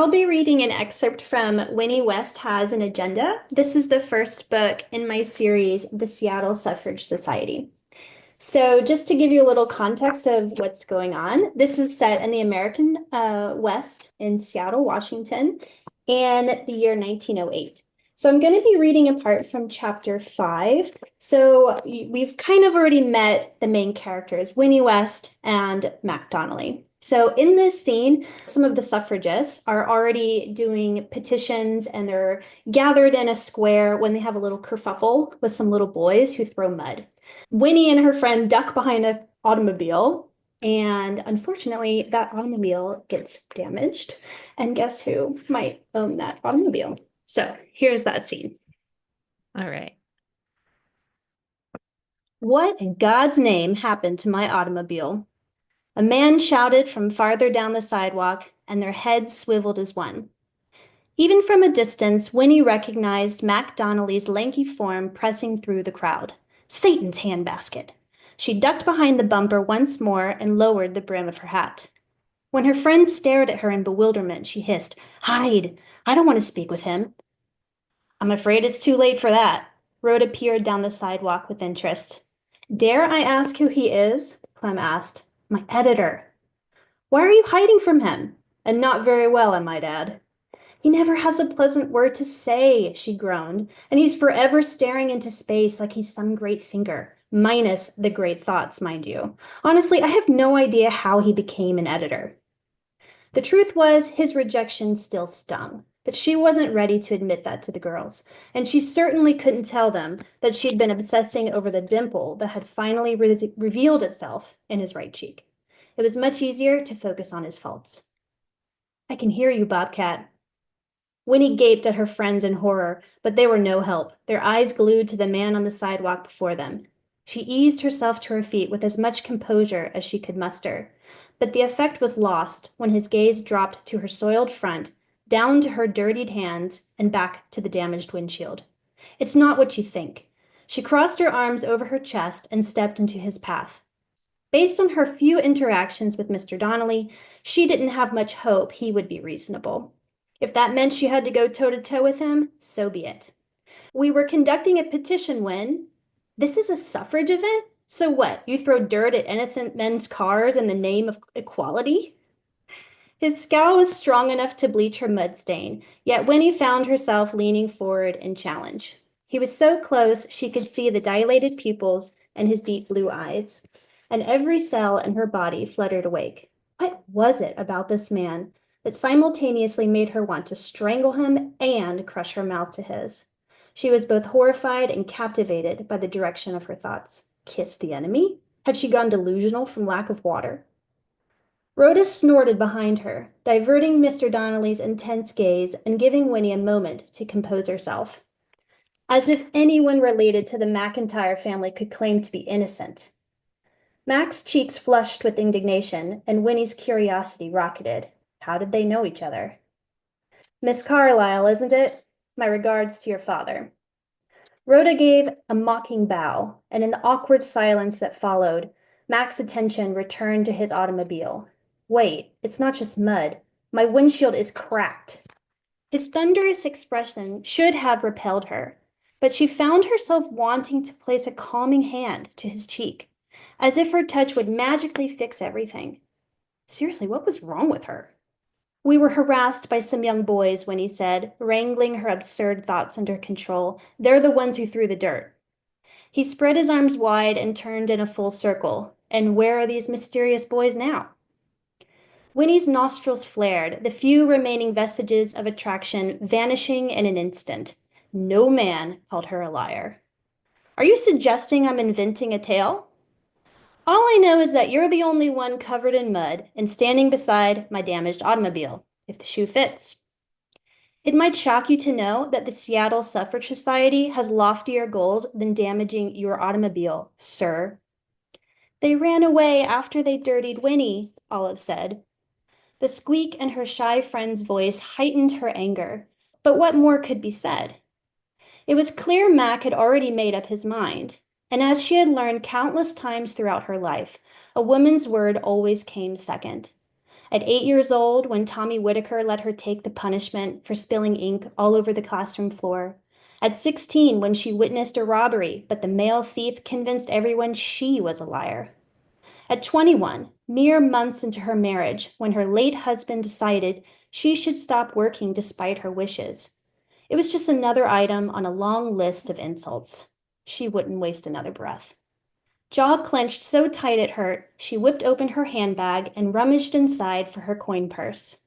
I'll be reading an excerpt from Winnie West Has an Agenda. This is the first book in my series, The Seattle Suffrage Society. So just to give you a little context of what's going on, this is set in the American West in Seattle, Washington, in the year 1908. So I'm going to be reading a part from chapter 5. So we've kind of already met the main characters, Winnie West and Mack Donnelly. So in this scene, some of the suffragists are already doing petitions and they're gathered in a square when they have a little kerfuffle with some little boys who throw mud. Winnie and her friend duck behind an automobile, and unfortunately, that automobile gets damaged. And guess who might own that automobile? So here's that scene. All right. What in God's name happened to my automobile? A man shouted from farther down the sidewalk, and their heads swiveled as one. Even from a distance, Winnie recognized Mack Donnelly's lanky form pressing through the crowd. Satan's handbasket. She ducked behind the bumper once more and lowered the brim of her hat. When her friends stared at her in bewilderment, she hissed, "Hide! I don't want to speak with him." "I'm afraid it's too late for that." Rhoda peered down the sidewalk with interest. "Dare I ask who he is?" Clem asked. "My editor." "Why are you hiding from him?" "And not very well, I might add." "He never has a pleasant word to say," she groaned, "and he's forever staring into space like he's some great thinker, minus the great thoughts, mind you. Honestly, I have no idea how he became an editor." The truth was, his rejection still stung, but she wasn't ready to admit that to the girls, and she certainly couldn't tell them that she'd been obsessing over the dimple that had finally revealed itself in his right cheek. It was much easier to focus on his faults. "I can hear you, Bobcat." Winnie gaped at her friends in horror, but they were no help, their eyes glued to the man on the sidewalk before them. She eased herself to her feet with as much composure as she could muster, but the effect was lost when his gaze dropped to her soiled front, down to her dirtied hands, and back to the damaged windshield. "It's not what you think." She crossed her arms over her chest and stepped into his path. Based on her few interactions with Mr. Donnelly, she didn't have much hope he would be reasonable. If that meant she had to go toe-to-toe with him, so be it. "We were conducting a petition when—" "This is a suffrage event? So what, you throw dirt at innocent men's cars in the name of equality?" His scowl was strong enough to bleach her mud stain, yet Winnie found herself leaning forward in challenge. He was so close she could see the dilated pupils and his deep blue eyes, and every cell in her body fluttered awake. What was it about this man that simultaneously made her want to strangle him and crush her mouth to his? She was both horrified and captivated by the direction of her thoughts. Kiss the enemy? Had she gone delusional from lack of water? Rhoda snorted behind her, diverting Mr. Donnelly's intense gaze and giving Winnie a moment to compose herself. As if anyone related to the McIntyre family could claim to be innocent. Mac's cheeks flushed with indignation, and Winnie's curiosity rocketed. How did they know each other? "Miss Carlyle, isn't it? My regards to your father." Rhoda gave a mocking bow, and in the awkward silence that followed, Mac's attention returned to his automobile. "Wait, it's not just mud. My windshield is cracked." His thunderous expression should have repelled her, but she found herself wanting to place a calming hand to his cheek, as if her touch would magically fix everything. Seriously, what was wrong with her? "We were harassed by some young boys," Winnie said, wrangling her absurd thoughts under control. "They're the ones who threw the dirt." He spread his arms wide and turned in a full circle. "And where are these mysterious boys now?" Winnie's nostrils flared, the few remaining vestiges of attraction vanishing in an instant. No man called her a liar. "Are you suggesting I'm inventing a tale?" "All I know is that you're the only one covered in mud and standing beside my damaged automobile, if the shoe fits." "It might shock you to know that the Seattle Suffrage Society has loftier goals than damaging your automobile, sir." "They ran away after they dirtied Winnie," Olive said. The squeak in her shy friend's voice heightened her anger, but what more could be said? It was clear Mac had already made up his mind, and as she had learned countless times throughout her life, a woman's word always came second. At 8 years old, when Tommy Whitaker let her take the punishment for spilling ink all over the classroom floor. At 16, when she witnessed a robbery, but the male thief convinced everyone she was a liar. At 21, mere months into her marriage, when her late husband decided she should stop working despite her wishes. It was just another item on a long list of insults. She wouldn't waste another breath. Jaw clenched so tight it hurt, she whipped open her handbag and rummaged inside for her coin purse.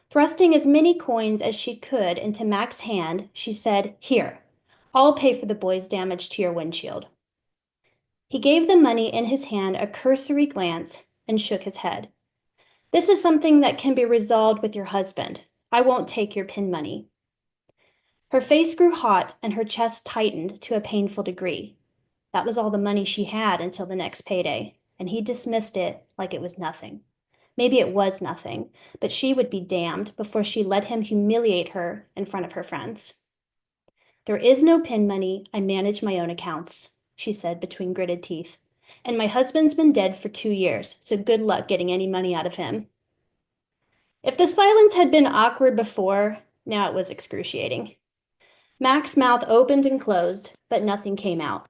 Thrusting as many coins as she could into Mack's hand, she said, "Here, I'll pay for the boy's damage to your windshield." He gave the money in his hand a cursory glance and shook his head. "This is something that can be resolved with your husband. I won't take your pin money." Her face grew hot and her chest tightened to a painful degree. That was all the money she had until the next payday, and he dismissed it like it was nothing. Maybe it was nothing, but she would be damned before she let him humiliate her in front of her friends. "There is no pin money. I manage my own accounts," she said between gritted teeth. "And my husband's been dead for 2 years, so good luck getting any money out of him." If the silence had been awkward before, now it was excruciating. Mack's mouth opened and closed, but nothing came out.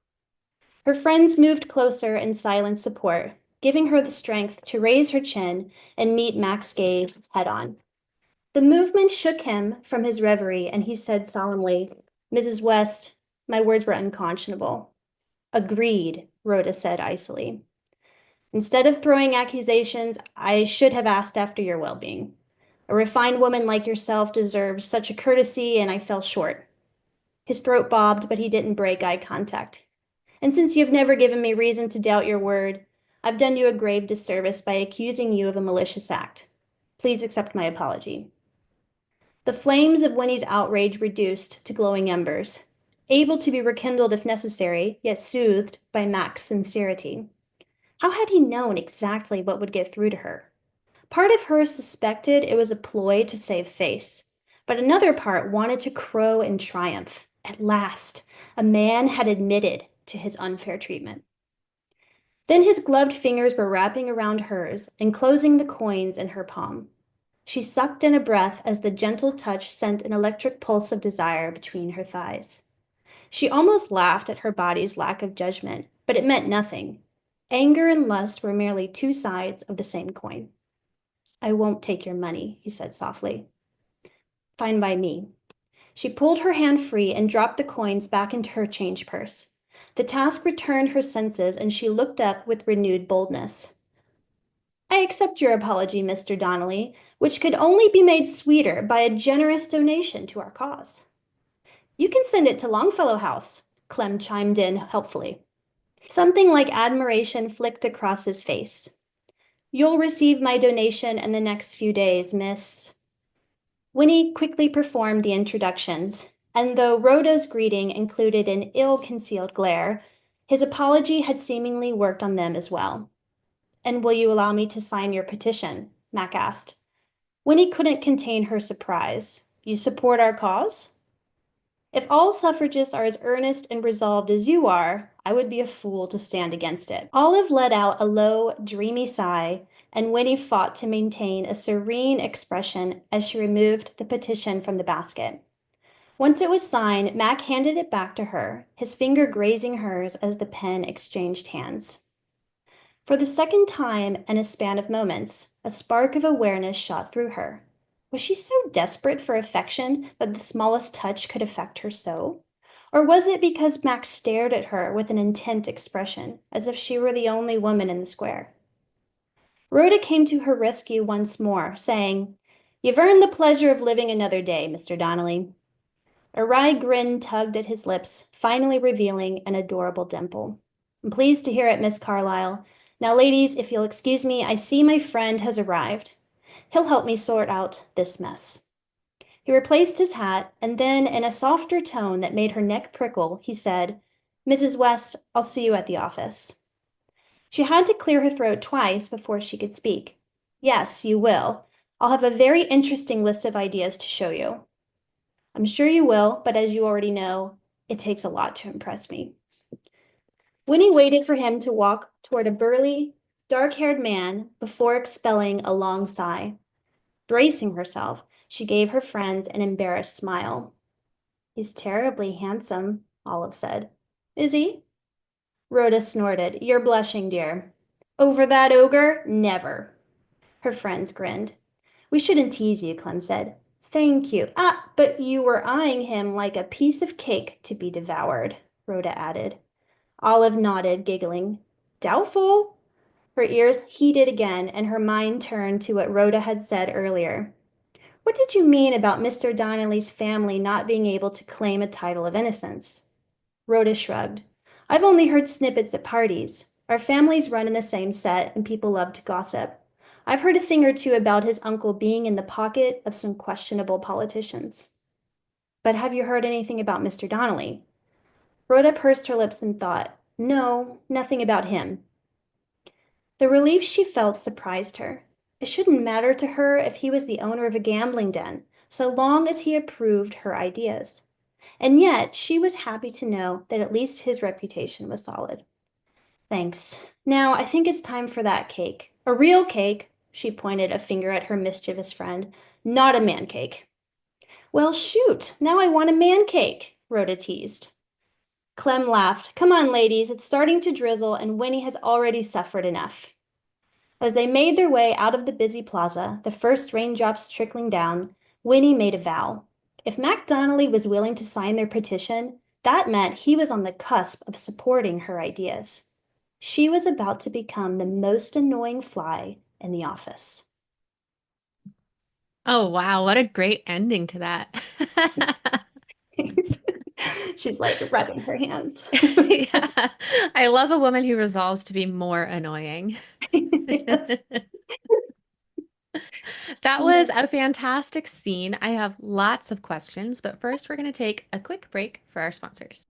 Her friends moved closer in silent support, giving her the strength to raise her chin and meet Mack's gaze head-on. The movement shook him from his reverie, and he said solemnly, "Mrs. West, my words were unconscionable." "Agreed," Rhoda said icily. "Instead of throwing accusations, I should have asked after your well-being. A refined woman like yourself deserves such a courtesy, and I fell short." His throat bobbed, but he didn't break eye contact. "And since you've never given me reason to doubt your word, I've done you a grave disservice by accusing you of a malicious act. Please accept my apology." The flames of Winnie's outrage reduced to glowing embers, able to be rekindled if necessary, yet soothed by Mack's sincerity. How had he known exactly what would get through to her? Part of her suspected it was a ploy to save face, but another part wanted to crow in triumph. At last, a man had admitted to his unfair treatment. Then his gloved fingers were wrapping around hers, enclosing the coins in her palm. She sucked in a breath as the gentle touch sent an electric pulse of desire between her thighs. She almost laughed at her body's lack of judgment, but it meant nothing. Anger and lust were merely two sides of the same coin. "I won't take your money," he said softly. "Fine by me." She pulled her hand free and dropped the coins back into her change purse. The task returned her senses, and she looked up with renewed boldness. "I accept your apology, Mr. Donnelly, which could only be made sweeter by a generous donation to our cause." "You can send it to Longfellow House," Clem chimed in helpfully. Something like admiration flicked across his face. "You'll receive my donation in the next few days, Miss—" Winnie quickly performed the introductions, and though Rhoda's greeting included an ill-concealed glare, his apology had seemingly worked on them as well. "And will you allow me to sign your petition?" Mack asked. Winnie couldn't contain her surprise. "You support our cause?" "If all suffragists are as earnest and resolved as you are, I would be a fool to stand against it." Olive let out a low, dreamy sigh, and Winnie fought to maintain a serene expression as she removed the petition from the basket. Once it was signed, Mack handed it back to her, his finger grazing hers as the pen exchanged hands. For the second time in a span of moments, a spark of awareness shot through her. Was she so desperate for affection that the smallest touch could affect her so? Or was it because Mack stared at her with an intent expression, as if she were the only woman in the square? Rhoda came to her rescue once more, saying, "You've earned the pleasure of living another day, Mr. Donnelly." A wry grin tugged at his lips, finally revealing an adorable dimple. "I'm pleased to hear it, Miss Carlyle. Now, ladies, if you'll excuse me, I see my friend has arrived. He'll help me sort out this mess." He replaced his hat, and then, in a softer tone that made her neck prickle, he said, "Mrs. West, I'll see you at the office." She had to clear her throat twice before she could speak. "Yes, you will. I'll have a very interesting list of ideas to show you." "I'm sure you will, but as you already know, it takes a lot to impress me." Winnie waited for him to walk toward a burly dark-haired man before expelling a long sigh. Bracing herself, she gave her friends an embarrassed smile. He's terribly handsome, Olive said. Is he? Rhoda snorted. You're blushing, dear. Over that ogre? Never. Her friends grinned. We shouldn't tease you, Clem said. Thank you. Ah, but you were eyeing him like a piece of cake to be devoured, Rhoda added. Olive nodded, giggling. Doubtful? Her ears heated again, and her mind turned to what Rhoda had said earlier. What did you mean about Mr. Donnelly's family not being able to claim a title of innocence? Rhoda shrugged. I've only heard snippets at parties. Our families run in the same set, and people love to gossip. I've heard a thing or two about his uncle being in the pocket of some questionable politicians. But have you heard anything about Mr. Donnelly? Rhoda pursed her lips in thought. No, nothing about him. The relief she felt surprised her. It shouldn't matter to her if he was the owner of a gambling den, so long as he approved her ideas. And yet, she was happy to know that at least his reputation was solid. Thanks. Now, I think it's time for that cake. A real cake, she pointed a finger at her mischievous friend, not a man cake. Well, shoot, now I want a man cake, Rhoda teased. Clem laughed. Come on, ladies, it's starting to drizzle, and Winnie has already suffered enough. As they made their way out of the busy plaza, the first raindrops trickling down, Winnie made a vow. If Mack Donnelly was willing to sign their petition, that meant he was on the cusp of supporting her ideas. She was about to become the most annoying fly in the office. Oh, wow. What a great ending to that. She's like rubbing her hands. Yeah. I love a woman who resolves to be more annoying. Yes. That was a fantastic scene. I have lots of questions, but first we're going to take a quick break for our sponsors.